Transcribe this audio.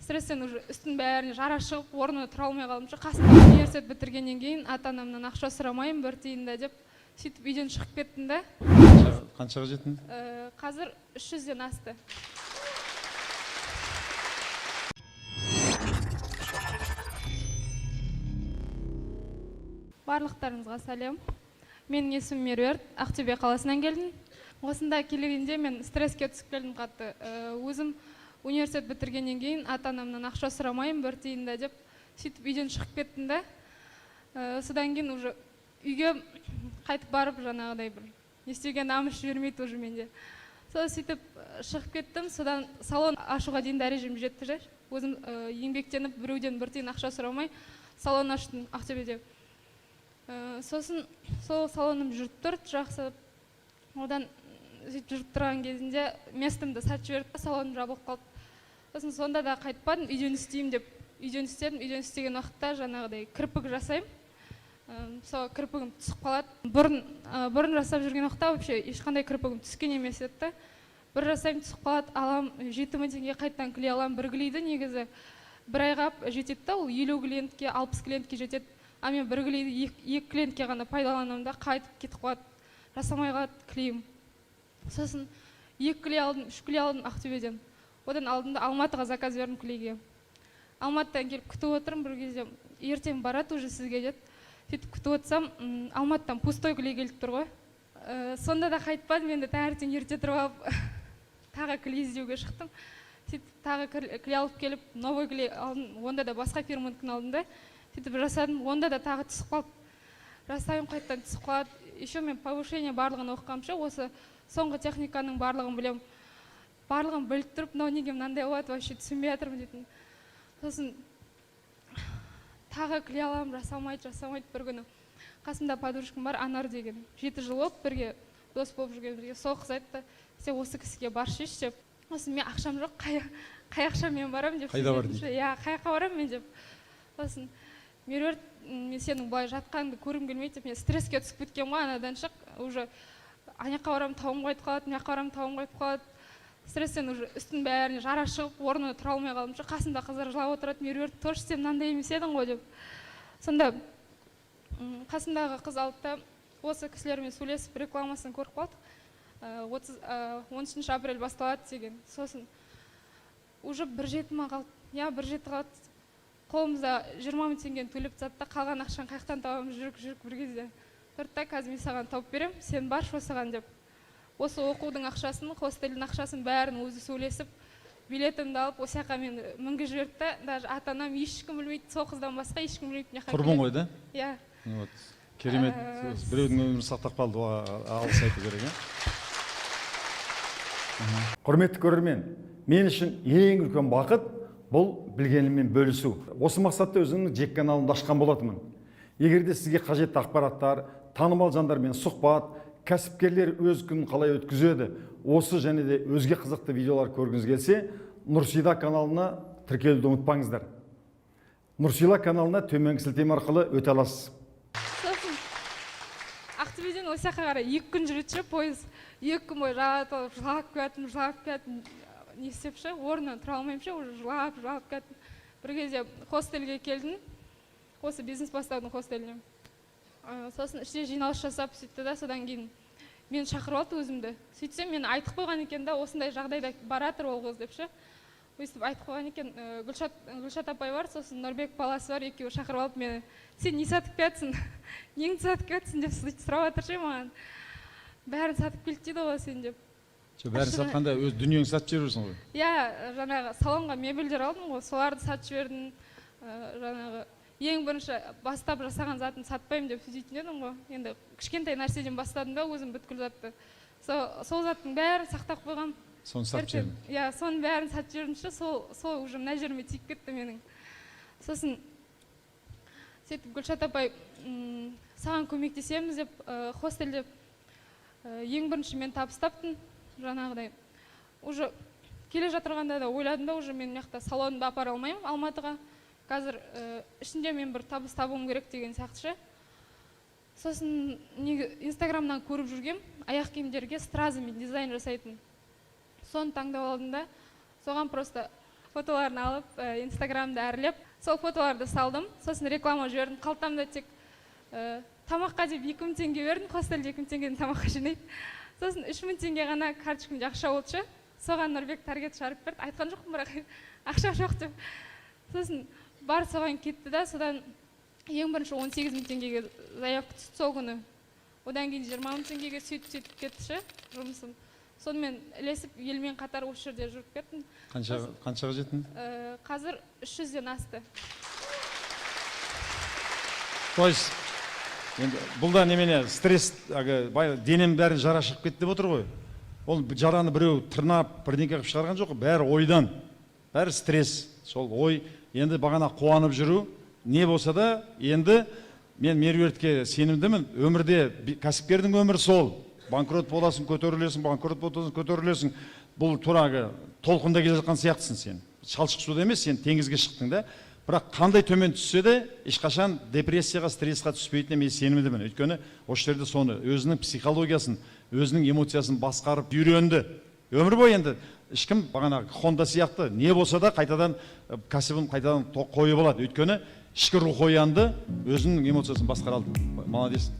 стресстен уже үстін бәріне жара шығып, орнына тұра алмай қалдым. Қасымда университет бітіргеннен кейін ата-анамнан ақша сұрамаймын, бір тиын да деп, сөйтіп үйден шығып кеттім да. Қаншаға жеттің? Қазір 300-ден асты. Барлықтарыңызға сәлем. Менің есімім Меруерт, Ақтөбе қаласынан келдім. Осында келгенде мен стресске түсіп келдім қатты. Өзім университет бітіргеннен кейін ата-анамнан ақша сұрамаймын, бір тиын да деп, сөйтіп үйден шығып кеттім да. Содан кейін уже үйге қайтып барып жаңағыдай бір не істеген намыс жібермейді уже менде. Сол сөйтіп шығып кеттім, содан салон ашуға дейін дәрежем жетті же. Өзім еңбектеніп біреуден бір тиын ақша сұрамай салон аштым Ақтөбеде. Сосын сол салоным жүріп тұрды жақсы. Одан жүріп тұрған кезінде местімді сатып жіберді, салоным жабылып қалды. Сосын сонда да қайтпадым, үйден істеймін деп. Үйден істедім, үйден істеген уақытта жаңағыдай кірпік жасаймын. Сол кірпігім түсіп қалады. Бұрын жасап жүрген уақытта вообще ешқандай кірпігім түскен емес еді. Бір жасаймын, түсіп қалады, алам 7000 теңге қайттан клей алам, бір клейді негізі бір айға жетеді да, ол 50 клиентке, 60 клиентке жетеді. А мен бір клейді 2 клиентке ғана пайдаланамын да, қайтып кетіп қалады, жасамай қалады клейім. Сосын 2 клей алдым, 3 клей алдым Ақтөбеден. Одан алдым да Алматыға заказ бердім клейге. Алматыдан келіп күтіп отырмын, бір кезде ертең барады уже сізге деді. Сөйтіп күтіп отырсам, Алматыдан пустой клей келіп тұр ғой. Сонда да қайтпадым, мен де таңертең ерте тұрып алып тағы клей іздеуге шықтым. Сөйтіп тағы клей алып келіп, новый клей алдым, онда да басқа фирманыкін алдым да. Сөйтіп жасадым, онда да тағы түсіп қалды. Жасаймын, қайттан түсіп қалады. Еще мен повышение барлығын оқығанша, осы соңғы техниканың барлығын білем. Барлығын біліп тұрып, мынау неге мынандай болады, вообще түсінбей жатырмын дейтін. Сосын тағы клей аламын, жасамайды бір күні. Қасымда подружкам бар, Анар деген. 7 жыл болып бірге дос болып жүрген бірге. Сол қыз айтты, сен осы кісіге баршы деп. Сосын мен ақшам жоқ, қай ақшамен барам деп. Қайда бар дейді? Иә, қайқа барам мен деп. Сосын Меруерт, мен сенің былай жатқаныңды көргім келмейді деп, мен стресске түсіп кеткен ғой, анадан шық, уже ана жаққа барам, тауым қайтып қалады, мына жаққа барам, тауым қайтып қалады. Стресстен уже үстін бәріне жара шығып, орнына тұра алмай қалдым. Қасымда қыздар жылап отырады, Меруерт, тоже сен мынандай емес едің ғой деп. Сонда қасымдағы қыз алды да, осы кісілермен сөйлесіп рекламасын көріп қалдық. 13 апрель басталады деген. Сосын уже бір жетіме қалды. Я бір жеті қалды. Қолымызда 20 000 теңгені төлеп затта, қалған ақшаны қаяқтан табамыз, жүрік бір кезде. Тұртта қазір мен саған тауып берем, сен баршы осыған деп. Осы оқудың ақшасын, хостелдің ақшасын бәрін өзі сөйлесіп, билетімді алып, осы жаққа мен мінгі жіберді. Даже ата-анам ешкім білмейді, сол қыздан басқа ешкім білмейді. Құрбың ғой да? Иә. Керемет, біреудің өмірі сақтап қалды, алғыс айту керек. Құрметті көрермен, мен үшін ең үлкен бақыт бұл білгеніммен бөлісу. Осы мақсатта өзімнің жеке каналымды ашқан болатынмын. Егер де сізге қажетті ақпараттар, танымал жандармен сұхбат, кәсіпкерлер өз күнін қалай өткізеді, осы және де өзге қызықты видеолар көргіңіз келсе, Нұрсила каналына тіркелуді ұмытпаңыздар. Нұрсила каналына төменгі сілтеме арқылы өте аласыз. Сосын Ақтөбеден осы жаққа қарай 2 күн жүреді пойыз. 2 күн бойы жылап кеттім. Не істепші, орнынан тұра алмаймыншы, уже жылап кеттім. Бір кезде хостелге келдім. Осы бизнес бастаудың хостеліне. Сосын іште жиналыс жасап сөйтті да, содан кейін мен шақырып алды өзімді. Сөйтсем, мен айтып қойған екен да, осындай жағдайда баратыр ол қыз депші. Өйстіп айтып қойған екен, Гүлшат апай бар, сосын Нұрбек баласы бар, екеуі шақырып алып мені. Сен не сатып кетсің? Неңді сатып кетсің деп сұрап жатыршы маған. Бәрін сатып келді дейді ғой сен деп. Бәрін сатқанда өз дүниеңді сатып жібересің ғой? Иә, жаңағы салонға мебельдер алдым ғой, соларды сатып жібердім. Жаңағы ең бірінші бастап жасаған затын сатпаймын деп сөйтетін едім ғой. Енді кішкентай нәрседен бастадым да, өзім бүткіл затты. Сол заттың бәрін сақтап қойғам. Соны сатып жібердім. Иә, соның бәрін сатып жібердімші, сол уже мына жеріме тиіп кетті менің. Сосын сөйтіп Гүлшат апай саған көмектесеміз деп, хостелде ең бірінші мен табыстаптым. Жаңағыдай, уже келе жатырғанда да ойладым да, уже мен мияқта салонымды апара алмаймын Алматыға. Қазір ішінде мен бір табыс табуым керек деген сияқты. Сосын Инстаграмнан көріп жүргем, аяқ киімдерге стразымен дизайн жасайтын. Соны таңдап алдым да, соған просто фотоларын алып, инстаграмды әрлеп, сол фотоларды салдым. Сосын реклама жібердім. Қалтамда тек тамаққа деп 2000 теңге бердім, хостелде 2000 теңгеден тамаққа жинайды. Сосын 3000 теңге ғана карточкамда ақша болдышы. Соған Нұрбек таргет шығарып берді. Айтқан жоқпын, бірақ ақша жоқ деп. Сосын бар соған кетті да, содан ең бірінші 18.000 теңгеге заявка түсті сол күні. Одан кейін 20.000 теңгеге сөйтіп кетті жұмысым. Сонымен ілесіп елмен қатар осы жерде жүріп кеттім. Қаншаға жеттің? Қазір 300-ден асты. То есть бұл да немене стресс, денем бәрі жара шығып кетті деп отыр ғой. Ол жараны біреу тырнап, бірдеңке қылып шығарған жоқ, бәрі ойдан, бәрі стресс. Сол ой, енді бағана қуанып жүру, не болса да, енді мен меруертке сенімдімін. Өмірде кәсіпкердің өмірі сол. Банкрот боласың, көтерілесің, банкрот боласың, көтерілесің. Бұл турағы толқында келе жатқан сияқтысың сен. Шалшық суда емес, сен теңізге шықтың да. Бірақ қандай төмен түссе де, ешқашан депрессияға, стрессқа түспейтініне мен сенімдімін. Өйткені осы жерде соны өзінің психологиясын, өзінің эмоциясын басқарып үйренді. Өмір бойы енді ешкім бағана Honda сияқты не болса да қайтадан кәсібін қайтадан қойып алады. Өйткені ішкі рух оянды, өзінің эмоциясын басқара алды. Молодец.